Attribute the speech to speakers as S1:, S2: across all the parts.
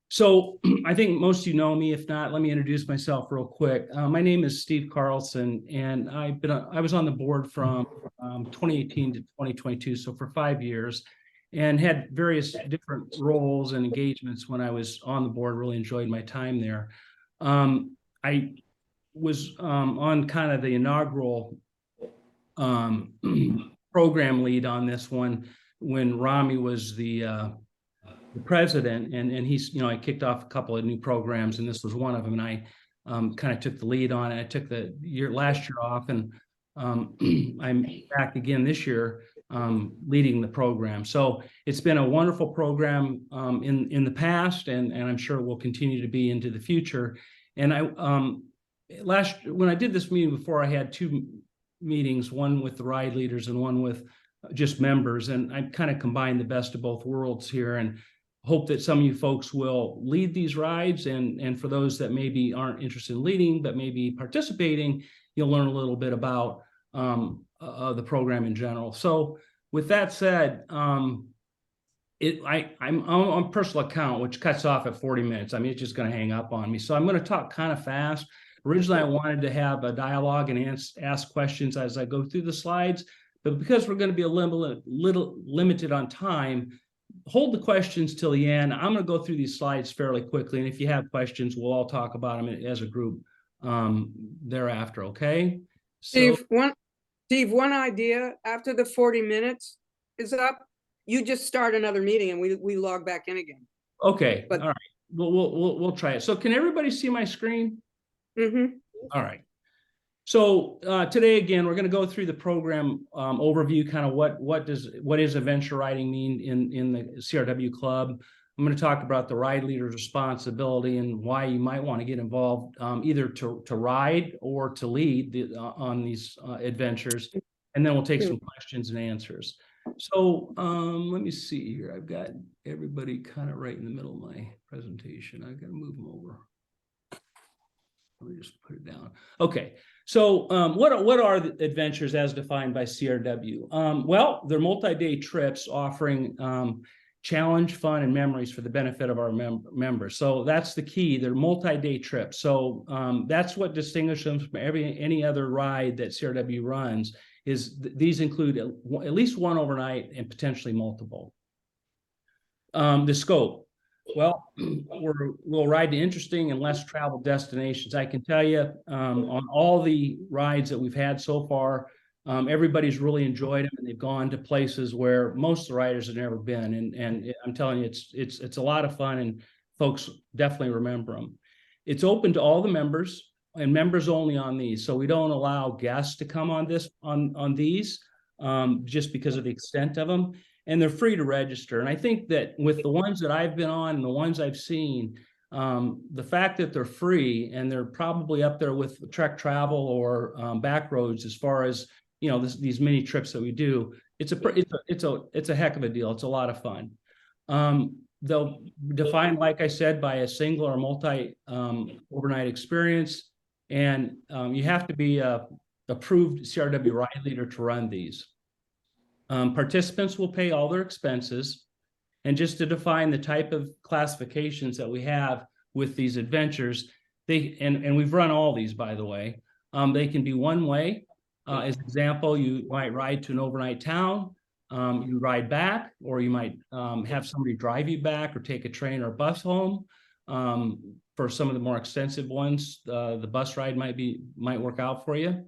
S1: So I think most of you know me. If not, let me introduce myself real quick. My name is Steve Carlson, and I was on the board from 2018 to 2022, so for 5 years, and had various different roles and engagements when I was on the board. Really enjoyed my time there. I was on kind of the inaugural program lead on this one when Rami was the president, and he's, I kicked off a couple of new programs, and this was one of them, and I kind of took the lead on it. I took the last year off, and I'm back again this year leading the program. So it's been a wonderful program in the past, and I'm sure it will continue to be into the future. And when I did this meeting before, I had two meetings, one with the ride leaders and one with just members, and I kind of combined the best of both worlds here, and hope that some of you folks will lead these rides, and for those that maybe aren't interested in leading but maybe participating, you'll learn a little bit about the program in general. So with that said, I'm on personal account, which cuts off at 40 minutes. I mean, it's just going to hang up on me. So I'm going to talk kind of fast. Originally, I wanted to have a dialogue and ask questions as I go through the slides, but because we're going to be a little limited on time, hold the questions till the end. I'm going to go through these slides fairly quickly, and if you have questions, we'll all talk about them as a group thereafter. Okay.
S2: So, Steve, one idea: after the 40 minutes is up, you just start another meeting, and we log back in again.
S1: Okay. But all right. We'll try it. So, can everybody see my screen?
S2: Mm-hmm.
S1: All right. So today, again, we're going to go through the program overview, kind of what is adventure riding mean in the CRW club. I'm going to talk about the ride leader's responsibility and why you might want to get involved, either to ride or to lead on these adventures. And then we'll take some questions and answers. So let me see here. I've got everybody kind of right in the middle of my presentation. I've got to move them over. Let me just put it down. Okay. So what are the adventures as defined by CRW? Well, they're multi-day trips offering challenge, fun, and memories for the benefit of our members. So that's the key. They're multi-day trips. So that's what distinguishes them from any other ride that CRW runs. Is these include at least one overnight and potentially multiple. The scope. Well, we'll ride to interesting and less traveled destinations. I can tell you on all the rides that we've had so far, everybody's really enjoyed them, and they've gone to places where most of the riders have never been. And I'm telling you, it's a lot of fun, and folks definitely remember them. It's open to all the members and members only on these. So we don't allow guests to come on these just because of the extent of them. And they're free to register. And I think that with the ones that I've been on and the ones I've seen, the fact that they're free and they're probably up there with Trek Travel or Backroads as far as these mini trips that we do, it's a heck of a deal. It's a lot of fun. They'll define, like I said, by a single or multi overnight experience, and you have to be a approved CRW ride leader to run these. Participants will pay all their expenses. And just to define the type of classifications that we have with these adventures, and we've run all these, by the way. They can be one way. As an example, you might ride to an overnight town, you ride back, or you might have somebody drive you back or take a train or a bus home. For some of the more extensive ones, the bus ride might work out for you.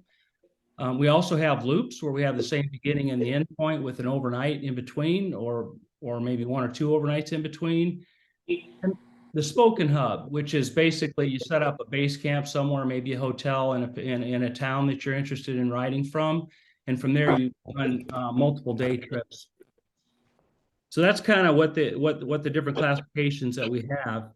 S1: We also have loops where we have the same beginning and the end point with an overnight in between, or maybe one or two overnights in between. And the Spoken Hub, which is basically you set up a base camp somewhere, maybe a hotel in a town that you're interested in riding from, and from there you run multiple day trips. So that's kind of what the different classifications that we have.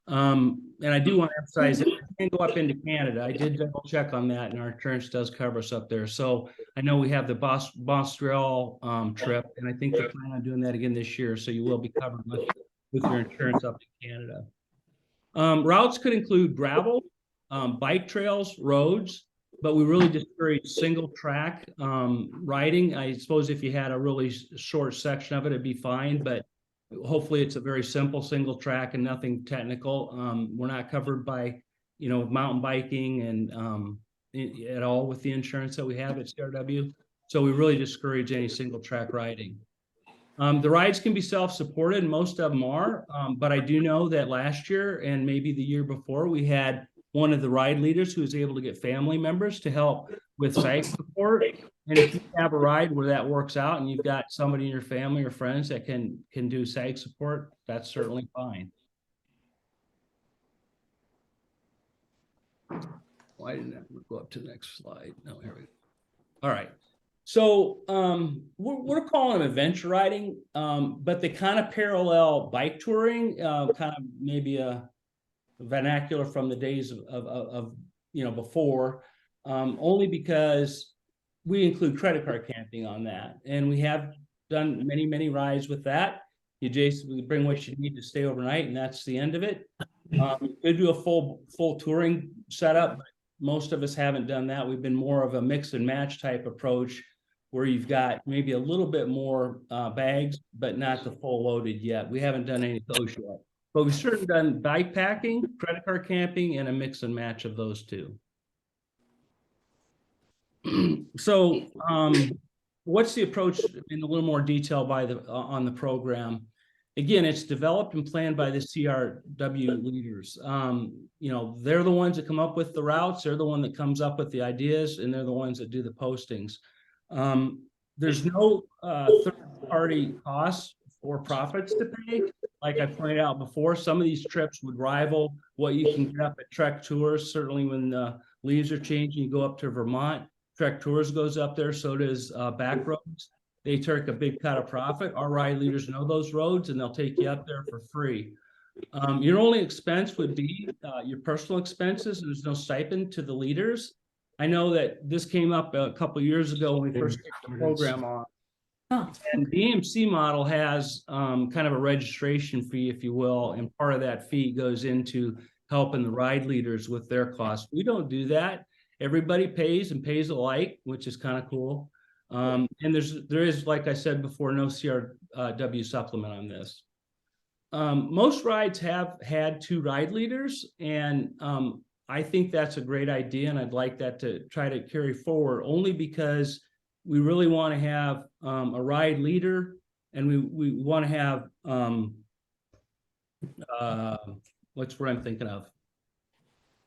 S1: And I do want to emphasize that we can go up into Canada. I did double check on that, and our insurance does cover us up there. So I know we have the Montreal trip, and I think they plan on doing that again this year. So you will be covered with your insurance up in Canada. Routes could include gravel, bike trails, roads, but we really discourage single track riding. I suppose if you had a really short section of it, it'd be fine, but Hopefully it's a very simple single track and nothing technical. We're not covered by, mountain biking and at all with the insurance that we have at CRW. So we really discourage any single track riding. The rides can be self-supported, most of them are, but I do know that last year and maybe the year before, we had one of the ride leaders who was able to get family members to help with site support. And if you have a ride where that works out and you've got somebody in your family or friends that can do site support, that's certainly fine. Why didn't I go up to the next slide? No, here we go. All right. So we're calling them adventure riding, but they kind of parallel bike touring, kind of maybe a vernacular from the days of before, only because we include credit card camping on that, and we have done many rides with that. You basically bring what you need to stay overnight, and that's the end of it. We could do a full touring setup, but most of us haven't done that. We've been more of a mix and match type approach, where you've got maybe a little bit more bags, but not the full loaded yet. We haven't done any of those yet, but we've certainly done bike packing, credit card camping, and a mix and match of those two. So what's the approach in a little more detail on the program? Again, it's developed and planned by the CRW leaders. They're the ones that come up with the routes. They're the one that comes up with the ideas, and they're the ones that do the postings. There's no third-party costs or profits to pay. Like I pointed out before, some of these trips would rival what you can get up at Trek Tours. Certainly when the leaves are changing, you go up to Vermont, Trek Tours goes up there, so does Backroads. They take a big cut of profit. Our ride leaders know those roads, and they'll take you up there for free. Your only expense would be your personal expenses. There's no stipend to the leaders. I know that this came up a couple of years ago when we first kicked the program off. And the AMC model has kind of a registration fee, if you will, and part of that fee goes into helping the ride leaders with their costs. We don't do that. Everybody pays and pays alike, which is kind of cool. And there is, like I said before, no CRW supplement on this. Most rides have had 2 ride leaders, and I think that's a great idea, and I'd like that to try to carry forward, only because we really want to have a ride leader, and we want to have what's what I'm thinking of,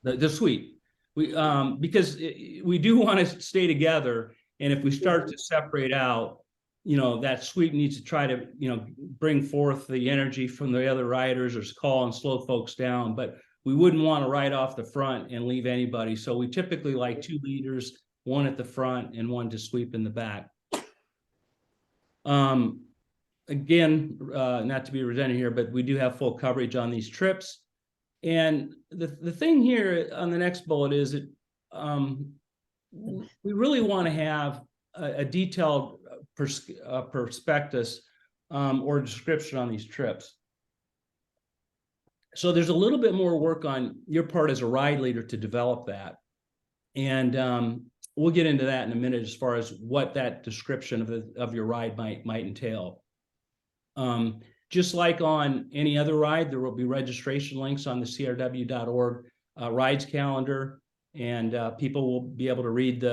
S1: the suite. Because we do want to stay together, and if we start to separate out, that suite needs to try to bring forth the energy from the other riders, or call and slow folks down. But we wouldn't want to ride off the front and leave anybody. So we typically like 2 leaders, 1 at the front and 1 to sweep in the back. Again, not to be redundant here, but we do have full coverage on these trips. And the thing here on the next bullet is that we really want to have a detailed prospectus or description on these trips. So there's a little bit more work on your part as a ride leader to develop that. And we'll get into that in a minute as far as what that description of your ride might entail. Just like on any other ride, there will be registration links on the crw.org rides calendar, and people will be able to read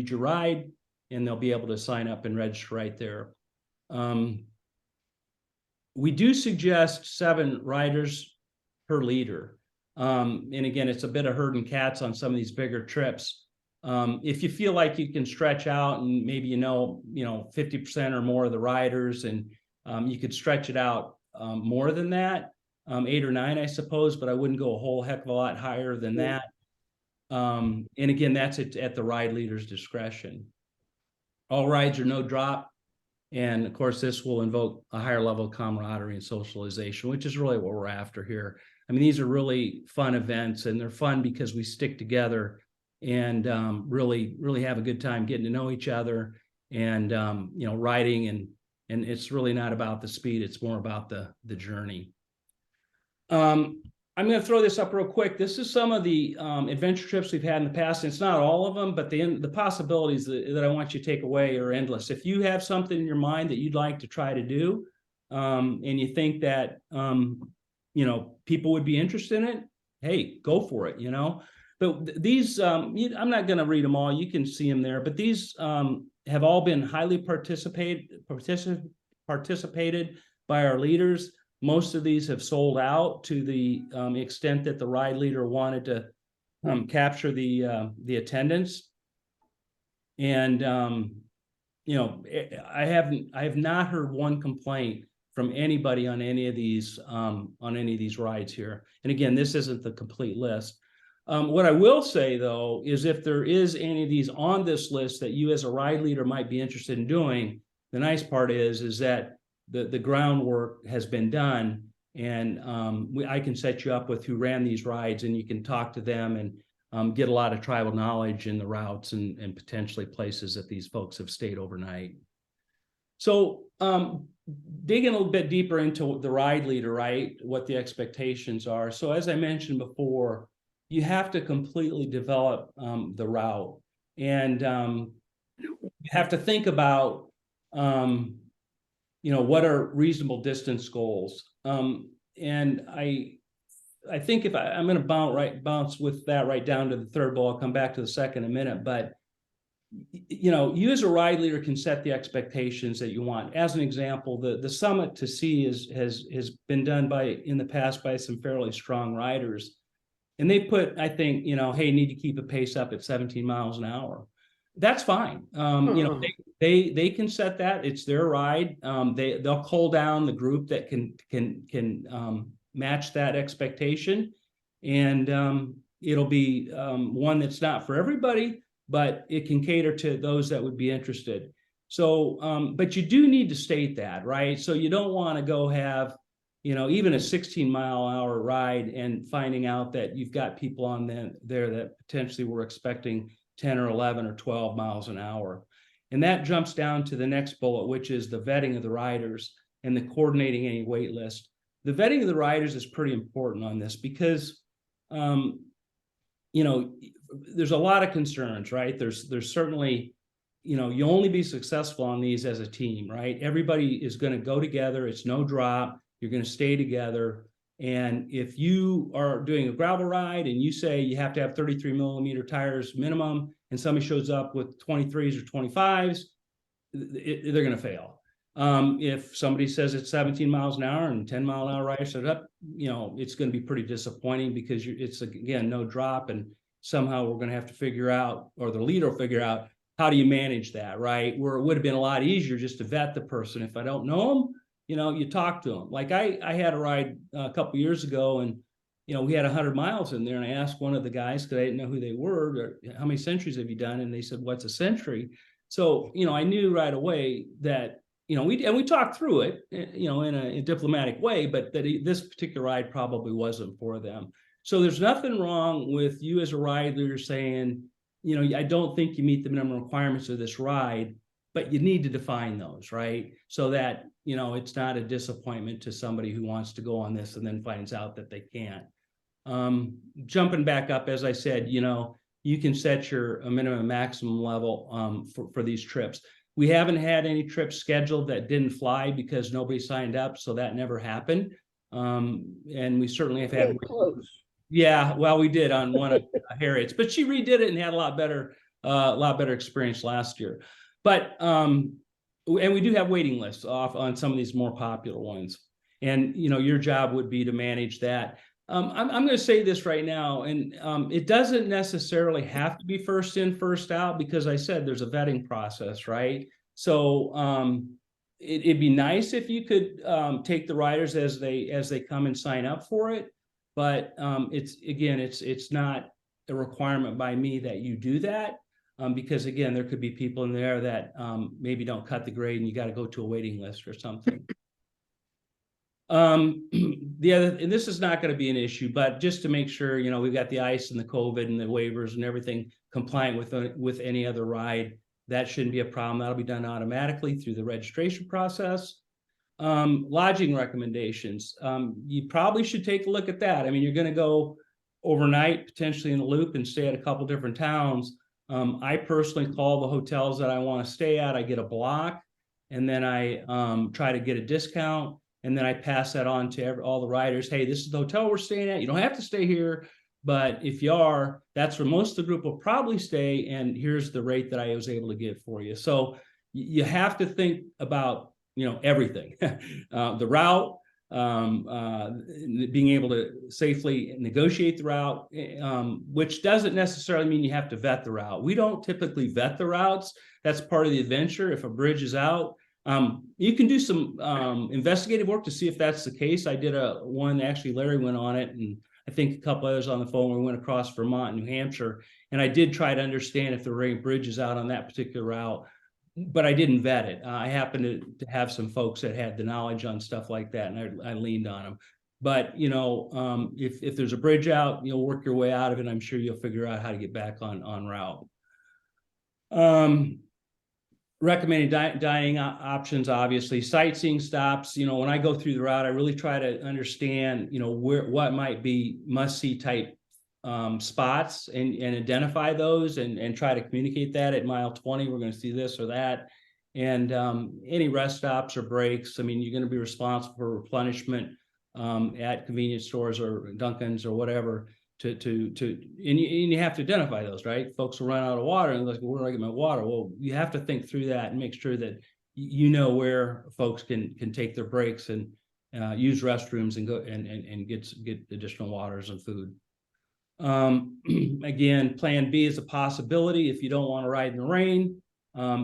S1: your ride, and they'll be able to sign up and register right there. We do suggest 7 riders per leader. And again, it's a bit of herding cats on some of these bigger trips. If you feel like you can stretch out and maybe 50% or more of the riders, and you could stretch it out more than that, 8 or 9, I suppose, but I wouldn't go a whole heck of a lot higher than that. And again, that's at the ride leader's discretion. All rides are no drop. And of course, this will invoke a higher level of camaraderie and socialization, which is really what we're after here. I mean, these are really fun events, and they're fun because we stick together and really have a good time getting to know each other, and riding, and it's really not about the speed, it's more about the journey. I'm going to throw this up real quick. This is some of the adventure trips we've had in the past. And it's not all of them, but the possibilities that I want you to take away are endless. If you have something in your mind that you'd like to try to do, and you think that, you know, people would be interested in it, hey, go for it, you know. But these, I'm not going to read them all. You can see them there. But these have all been highly participated by our leaders. Most of these have sold out to the extent that the ride leader wanted to capture the attendance. And you know, I have not heard one complaint from anybody on any of these rides here. And again, this isn't the complete list. What I will say though is if there is any of these on this list that you as a ride leader might be interested in doing, the nice part is that the groundwork has been done, and I can set you up with who ran these rides, and you can talk to them and get a lot of tribal knowledge in the routes and potentially places that these folks have stayed overnight. So digging a little bit deeper into the ride leader, right, what the expectations are. So as I mentioned before, you have to completely develop the route, and you have to think about, you know, what are reasonable distance goals. And I think if I'm going to bounce with that right down to the third goal. I'll come back to the second in a minute, but you know, you as a ride leader can set the expectations that you want. As an example, the Summit to Sea has been done in the past by some fairly strong riders, and they put, I think, you know, hey, need to keep a pace up at 17 miles an hour. That's fine. You know, they can set that. It's their ride. They'll cull down the group that can match that expectation, and it'll be one that's not for everybody, but it can cater to those that would be interested. So, but you do need to state that, right? So you don't want to go have, you know, even a 16-mile-an-hour ride and finding out that you've got people on there that potentially were expecting 10 or 11 or 12 miles an hour. And that jumps down to the next bullet, which is the vetting of the riders and the coordinating any wait list. The vetting of the riders is pretty important on this because, you know, there's a lot of concerns, right? There's certainly, you know, you only be successful on these as a team, right? Everybody is going to go together. It's no drop. You're going to stay together. And if you are doing a gravel ride and you say you have to have 33 millimeter tires minimum, and somebody shows up with 23s or 25s, they're going to fail. If somebody says it's 17 miles an hour and 10 mile an hour rider showed up, you know, it's going to be pretty disappointing because it's, again, no drop. And somehow we're going to have to figure out, or the leader will figure out, how do you manage that, right? Where it would have been a lot easier just to vet the person. If I don't know them, you know, you talk to them. Like I had a ride a couple years ago, and you know, we had 100 miles in there, and I asked one of the guys, because I didn't know who they were, how many centuries have you done? And they said, what's a century? So, you know, I knew right away that, you know, we talked through it, you know, in a diplomatic way, but that this particular ride probably wasn't for them. So there's nothing wrong with you as a ride leader saying, you know, I don't think you meet the minimum requirements of this ride, but you need to define those, right? So that, you know, it's not a disappointment to somebody who wants to go on this and then finds out that they can't. Jumping back up, as I said, you know, you can set your minimum and maximum level for these trips. We haven't had any trips scheduled that didn't fly because nobody signed up, so that never happened. And we certainly have had
S3: close.
S1: Yeah, well, we did on one of Harriet's, but she redid it and had a lot better experience last year. But and we do have waiting lists off on some of these more popular ones, and you know, your job would be to manage that. I'm going to say this right now, and it doesn't necessarily have to be first in, first out, because I said there's a vetting process, right? So it'd be nice if you could take the riders as they come and sign up for it. But it's not a requirement by me that you do that, because again, there could be people in there that maybe don't cut the grade, and you got to go to a waiting list or something. And this is not going to be an issue, but just to make sure, you know, we've got the ice and the COVID and the waivers and everything compliant with any other ride. That shouldn't be a problem. That'll be done automatically through the registration process. Lodging recommendations. You probably should take a look at that. I mean, you're going to go overnight, potentially in a loop, and stay at a couple different towns. I personally call the hotels that I want to stay at. I get a block, and then I try to get a discount, and then I pass that on to all the riders. Hey, this is the hotel we're staying at. You don't have to stay here, but if you are, that's where most of the group will probably stay, and here's the rate that I was able to get for you. So you have to think about, everything. The route, being able to safely negotiate the route, which doesn't necessarily mean you have to vet the route. We don't typically vet the routes. That's part of the adventure. If a bridge is out, you can do some investigative work to see if that's the case. I did one, actually Larry went on it, and I think a couple others on the phone. We went across Vermont, New Hampshire, and I did try to understand if there were any bridges out on that particular route, but I didn't vet it. I happened to have some folks that had the knowledge on stuff like that, and I leaned on them. But if there's a bridge out, you'll work your way out of it. I'm sure you'll figure out how to get back on route. Recommended dining options, obviously. Sightseeing stops. When I go through the route, I really try to understand, what might be must-see type spots, and identify those, and try to communicate that at mile 20, we're going to see this or that. And any rest stops or breaks, you're going to be responsible for replenishment at convenience stores or Dunkin's or whatever. And you have to identify those, right? Folks will run out of water and like, where do I get my water? Well, you have to think through that and make sure that where folks can take their breaks and use restrooms and go and get additional waters and food. Again, plan B is a possibility. If you don't want to ride in the rain,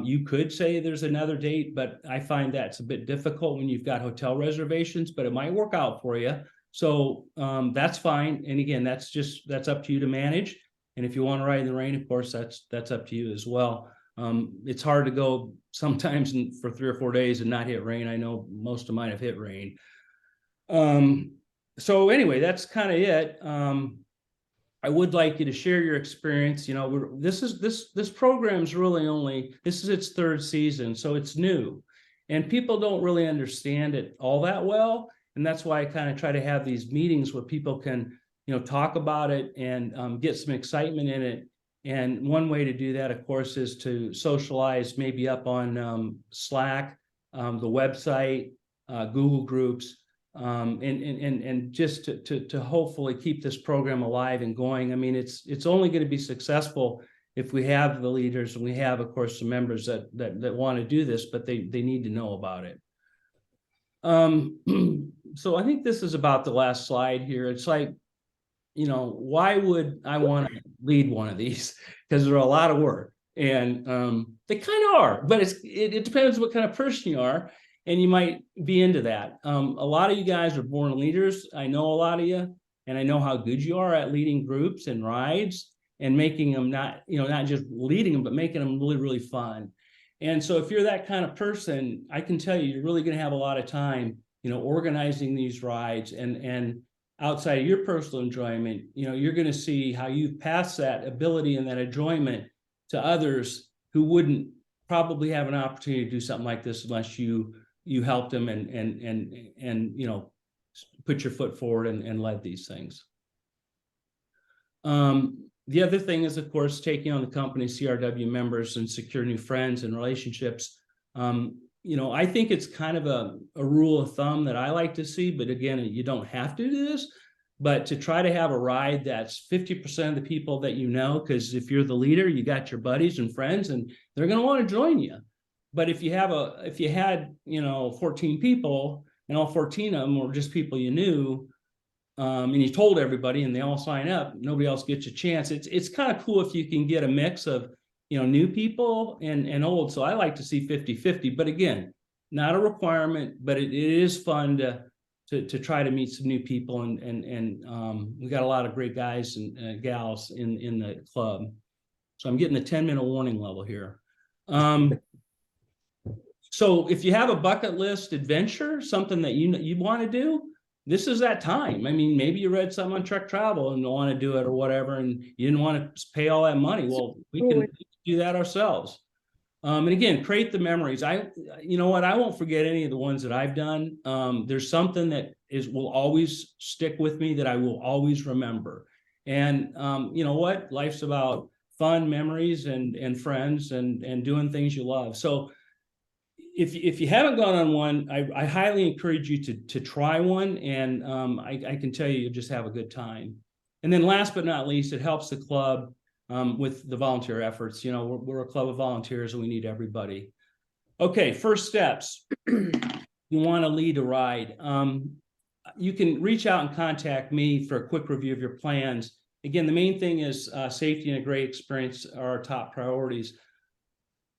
S1: you could say there's another date, but I find that's a bit difficult when you've got hotel reservations, but it might work out for you. So that's fine. And again, that's up to you to manage. And if you want to ride in the rain, of course, that's up to you as well. It's hard to go sometimes for 3 or 4 days and not hit rain. I know most of mine have hit rain. So anyway, that's kind of it. I would like you to share your experience. This program's really this is its 3rd season, so it's new, and people don't really understand it all that well. And that's why I kind of try to have these meetings where people can, talk about it and get some excitement in it. And one way to do that, of course, is to socialize, maybe up on Slack, the website, Google Groups, and just to hopefully keep this program alive and going. It's only going to be successful if we have the leaders, and we have, of course, some members that want to do this, but they need to know about it. So I think this is about the last slide here. It's like, why would I want to lead one of these? Because they're a lot of work, and they kind of are, but it depends what kind of person you are, and you might be into that. A lot of you guys are born leaders. I know a lot of you, and I know how good you are at leading groups and rides and making them not just leading them, but making them really, really fun. And so if you're that kind of person, I can tell you, you're really going to have a lot of time, organizing these rides, and outside of your personal enjoyment, you're going to see how you've passed that ability and that enjoyment to others who wouldn't probably have an opportunity to do something like this unless you helped them and put your foot forward and led these things. The other thing is, of course, taking on the company CRW members and secure new friends and relationships. I think it's kind of a rule of thumb that I like to see, but again, you don't have to do this, but to try to have a ride that's 50% of the people that because if you're the leader, you got your buddies and friends, and they're going to want to join you. But if you had 14 people, and all 14 of them were just people you knew, and you told everybody and they all sign up, nobody else gets a chance. It's kind of cool if you can get a mix of, new people and old. So I like to see 50-50, but again, not a requirement, but it is fun to try to meet some new people. And we got a lot of great guys and gals in the club. So I'm getting the 10-minute warning level here. So if you have a bucket list adventure, something that you want to do, this is that time. Maybe you read something on Trek Travel and want to do it or whatever, and you didn't want to pay all that money. Well, we can do that ourselves. And again, create the memories. I won't forget any of the ones that I've done. There's something that will always stick with me that I will always remember. And you know what? Life's about fun memories and friends and doing things you love. So if you haven't gone on one, I highly encourage you to try one, and I can tell you, you'll just have a good time. And then last but not least, it helps the club with the volunteer efforts. You know, we're a club of volunteers and we need everybody. Okay, first steps. You want to lead a ride. You can reach out and contact me for a quick review of your plans. Again, the main thing is safety and a great experience are our top priorities.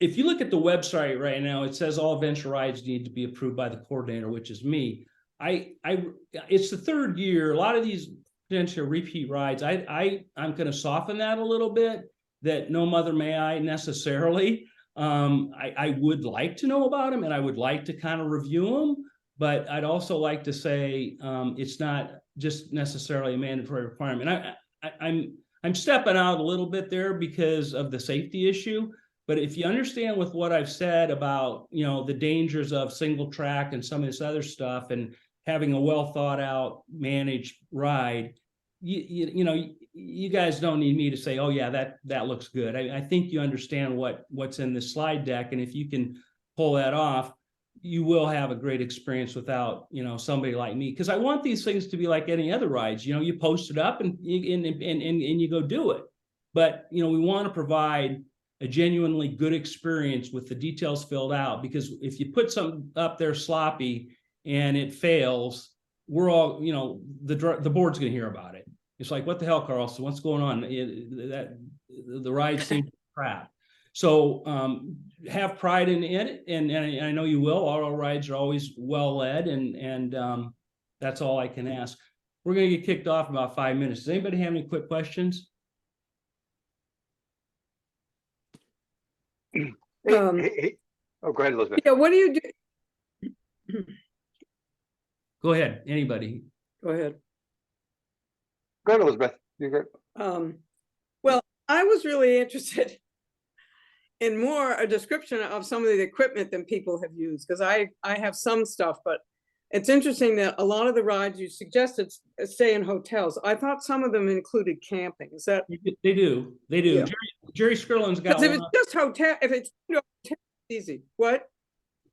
S1: If you look at the website right now, it says all venture rides need to be approved by the coordinator, which is me. It's the third year. A lot of these potential repeat rides, I'm going to soften that a little bit, that no mother may I necessarily. I would like to know about them and I would like to kind of review them, but I'd also like to say it's not just necessarily a mandatory requirement. I'm stepping out a little bit there because of the safety issue. But if you understand with what I've said about, you know, the dangers of single track and some of this other stuff, and having a well thought out managed ride, you know, you guys don't need me to say, oh yeah, that looks good. I think you understand what's in the slide deck, and if you can pull that off, you will have a great experience without, you know, somebody like me, because I want these things to be like any other rides. You know, you post it up and you go do it. But you know, we want to provide a genuinely good experience with the details filled out, because if you put something up there sloppy and it fails, we're all, you know, the board's going to hear about it. It's like, what the hell, Carlson, what's going on? The ride seems crap. So have pride in it, and I know you will. All our rides are always well led, and that's all I can ask. We're going to get kicked off in about 5 minutes. Does anybody have any quick questions?
S3: Hey. Oh, go ahead, Elizabeth.
S2: Yeah, what do you do?
S1: Go ahead, anybody.
S2: Go ahead.
S3: Go ahead, Elizabeth. You're good.
S2: Well, I was really interested in more a description of some of the equipment than people have used, because I have some stuff, but it's interesting that a lot of the rides you suggested stay in hotels. I thought some of them included camping. Is that?
S1: They do.
S2: Yeah.
S1: Jerry Skirlin's got
S2: Because if
S1: one
S2: it's
S1: up.
S2: just hotel, if it's hotel, it's easy. What?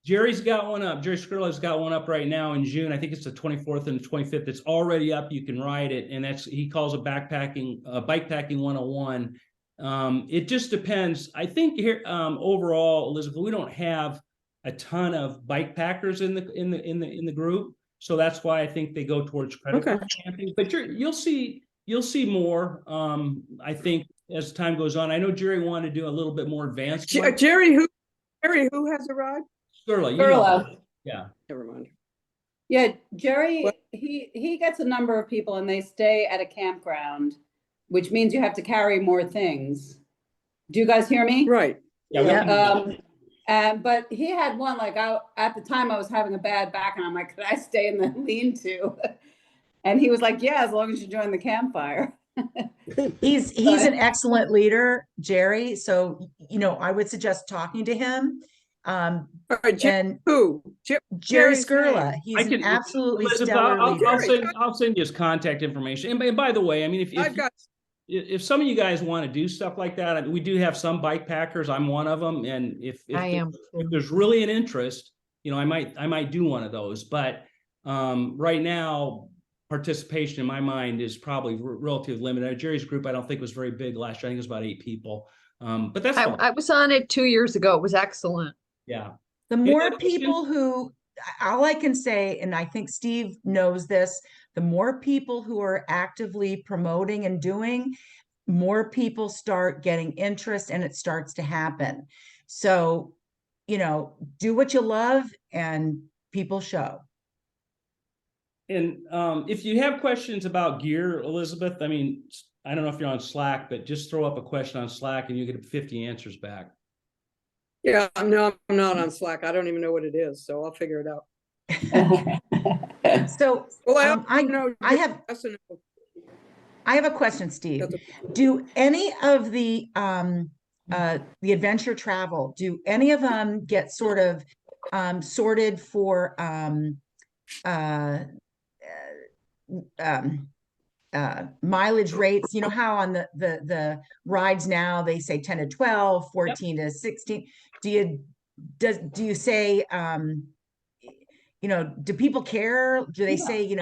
S1: Jerry's got one up. Jerry Skirlin's got one up right now in June. I think it's the 24th and the 25th. It's already up. You can ride it, and he calls it bikepacking 101. It just depends. I think here overall, Elizabeth, we don't have a ton of bike packers in the group, so that's why I think they go towards credit card camping. But you'll see more. I think as time goes on. I know Jerry wanted to do a little bit more advanced.
S2: Jerry, who has a ride?
S1: Skirla, you know. Yeah.
S2: Never mind.
S4: Yeah, Jerry,
S2: What?
S4: he gets a number of people and they stay at a campground, which means you have to carry more things. Do you guys hear me?
S2: Right.
S4: But he had one, like at the time I was having a bad back and I'm like, could I stay in the lean-to? And he was like, yeah, as long as you join the campfire.
S5: He's an excellent leader, Jerry. So, you know, I would suggest talking to him. And
S2: Who?
S5: Jerry
S2: Jerry's
S5: Skirla,
S2: name.
S5: he's an absolutely stellar
S1: I'll
S5: leader.
S1: send you his contact information. And by the way, I mean, if some of you guys want to do stuff like that, we do have some bike packers. I'm one of them, and if there's really an interest, you know, I might do one of those. But right now, participation in my mind is probably relatively limited. Jerry's group, I don't think, was very big last year. I think it was about 8 people. But that's fine.
S6: I was on it 2 years ago. It was excellent.
S1: Yeah.
S5: The more people who, all I can say, and I think Steve knows this, the more people who are actively promoting and doing, more people start getting interest and it starts to happen. So, you know, do what you love and people show.
S1: And if you have questions about gear, Elizabeth, I mean, I don't know if you're on Slack, but just throw up a question on Slack and you get 50 answers back.
S2: Yeah, no, I'm not on Slack. I don't even know what it is, so I'll figure it out.
S5: So
S2: Well,
S5: I have a question, Steve. Do any of the adventure travel, do any of them get sort of sorted for mileage rates? You know how on the rides now they say 10 to 12, 14 to 16. do you say, do people care? Do they
S4: Yeah.
S5: say,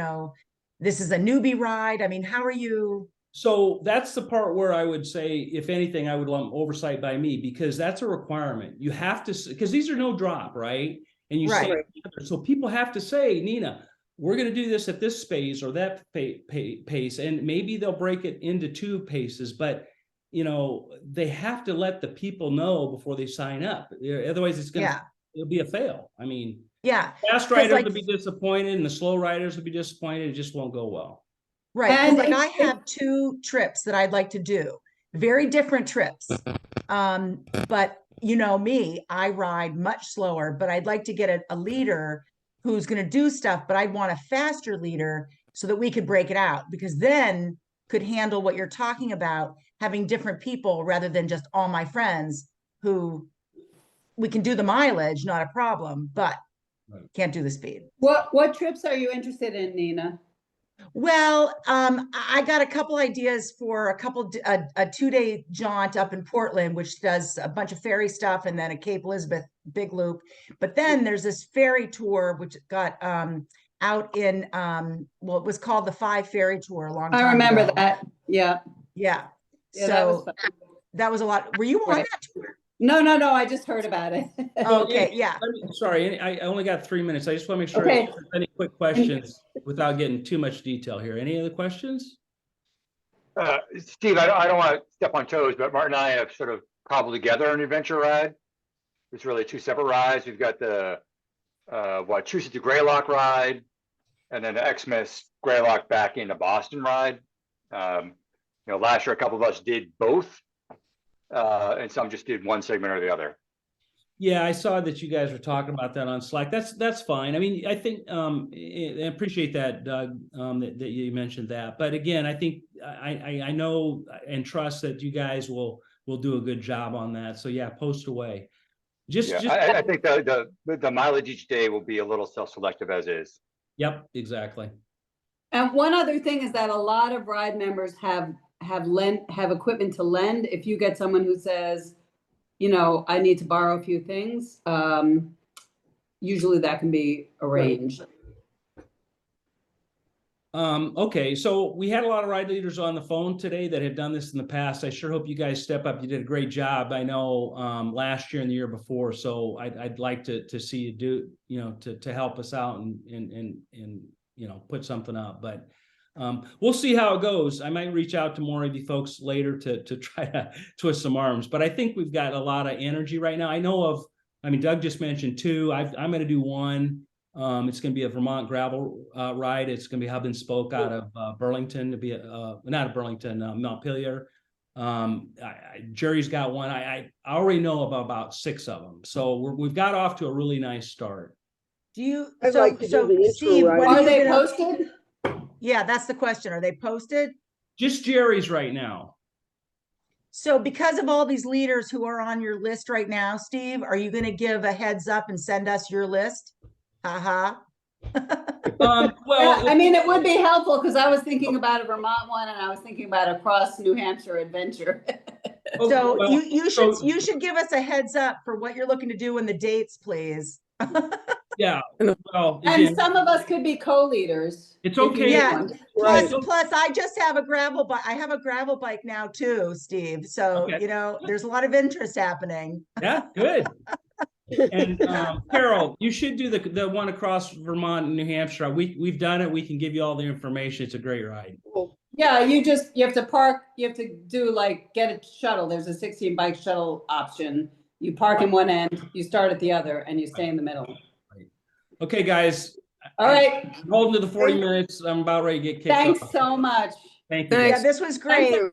S5: this is a newbie ride? I mean, how are you?
S1: So that's the part where I would say, if anything, I would lump oversight by me, because that's a requirement. You have to, because these are no drop, right? And you say,
S5: Right.
S1: so people have to say, Nina, we're going to do this at this pace or that pace, and maybe they'll break it into 2 paces, but they have to let the people know before they sign up. Otherwise, it'll be a fail. I mean,
S5: Yeah.
S1: fast
S5: 'Cause,
S1: riders
S5: like,
S1: will be disappointed, and the slow riders will be disappointed. It just won't go well.
S5: right. 'Cause,
S4: And
S5: like, I
S4: it's-
S5: have 2 trips that I'd like to do, very different trips. But you know me, I ride much slower, but I'd like to get a leader who's going to do stuff, but I'd want a faster leader so that we could break it out, because then could handle what you're talking about, having different people rather than just all my friends who we can do the mileage, not a problem, but
S1: Right.
S5: can't do the speed.
S4: What trips are you interested in, Nina?
S5: Well, I got a couple ideas for a 2-day jaunt up in Portland, which does a bunch of ferry stuff, and then a Cape Elizabeth big loop. But then there's this ferry tour, which got out in, it was called the 5 Ferry Tour a long time
S4: I remember
S5: ago.
S4: that. Yeah.
S5: Yeah.
S4: Yeah, that was
S5: So
S4: fun.
S5: that was a lot. Were you on
S4: Right.
S5: that tour?
S4: No, I just heard about it.
S5: Okay, yeah.
S1: Sorry, I only got 3 minutes. I just want to make sure
S4: Okay.
S1: there's any quick questions without getting too much detail here. Any other questions?
S3: Steve, I don't want to step on toes, but Martin and I have sort of cobbled together an adventure ride. It's really 2 separate rides. We've got the Wachusett to Greylock ride, and then the Xmas Greylock back into Boston ride. Last year a couple of us did both, and some just did one segment or the other.
S1: Yeah, I saw that you guys were talking about that on Slack. That's fine. I mean, I think I appreciate that, Doug, that you mentioned that. But again, I think I know and trust that you guys will do a good job on that. So yeah, post away.
S3: I think the mileage each day will be a little self-selective as is.
S1: Yep, exactly.
S4: And one other thing is that a lot of ride members have equipment to lend. If you get someone who says, I need to borrow a few things, usually that can be arranged.
S1: Okay, so we had a lot of ride leaders on the phone today that have done this in the past. I sure hope you guys step up. You did a great job. I know last year and the year before, so I'd like to see you do, to help us out and put something up. But we'll see how it goes. I might reach out to more of you folks later to try to twist some arms. But I think we've got a lot of energy right now. Doug just mentioned 2. I'm going to do 1. It's going to be a Vermont gravel ride. It's going to be hub and spoke out of Burlington, to be not Burlington, Montpelier. Jerry's got 1. I already know about 6 of them. So we've got off to a really nice start.
S5: Do you,
S2: I'd
S5: so,
S2: like to do
S5: so
S2: the intro
S5: Steve,
S2: ride.
S5: when
S4: Are
S5: you
S4: they
S5: gonna-
S4: posted?
S5: Yeah, that's the question. Are they posted?
S1: Just Jerry's right now.
S5: So because of all these leaders who are on your list right now, Steve, are you going to give a heads up and send us your list? Haha.
S1: Well,
S4: I mean, it would be helpful because I was thinking about a Vermont one and I was thinking about a cross New Hampshire adventure.
S5: So
S1: well,
S5: you should give us a heads up for what you're looking to do and the dates, please.
S1: yeah. Well,
S4: And
S1: again,
S4: some of us could be co-leaders.
S1: It's
S4: if you
S1: okay.
S4: need
S5: Yeah.
S4: one.
S5: Plus,
S1: Right.
S5: plus, I just have a gravel bike. I have a gravel bike now too, Steve. So,
S1: Okay.
S5: there's a lot of interest happening.
S1: Yeah, good. And Carol, you should do the one across Vermont and New Hampshire. We've done it. We can give you all the information. It's a great ride.
S4: Yeah, you have to park, you have to get a shuttle. There's a 16 bike shuttle option. You park in one end, you start at the other, and you stay in the middle.
S1: Okay, guys.
S4: All right,
S1: I'm holding to the 40 minutes. I'm about ready to get kicked
S4: thanks
S1: off.
S4: so much.
S1: Thank you.
S2: Thanks.
S5: Yeah, this was great.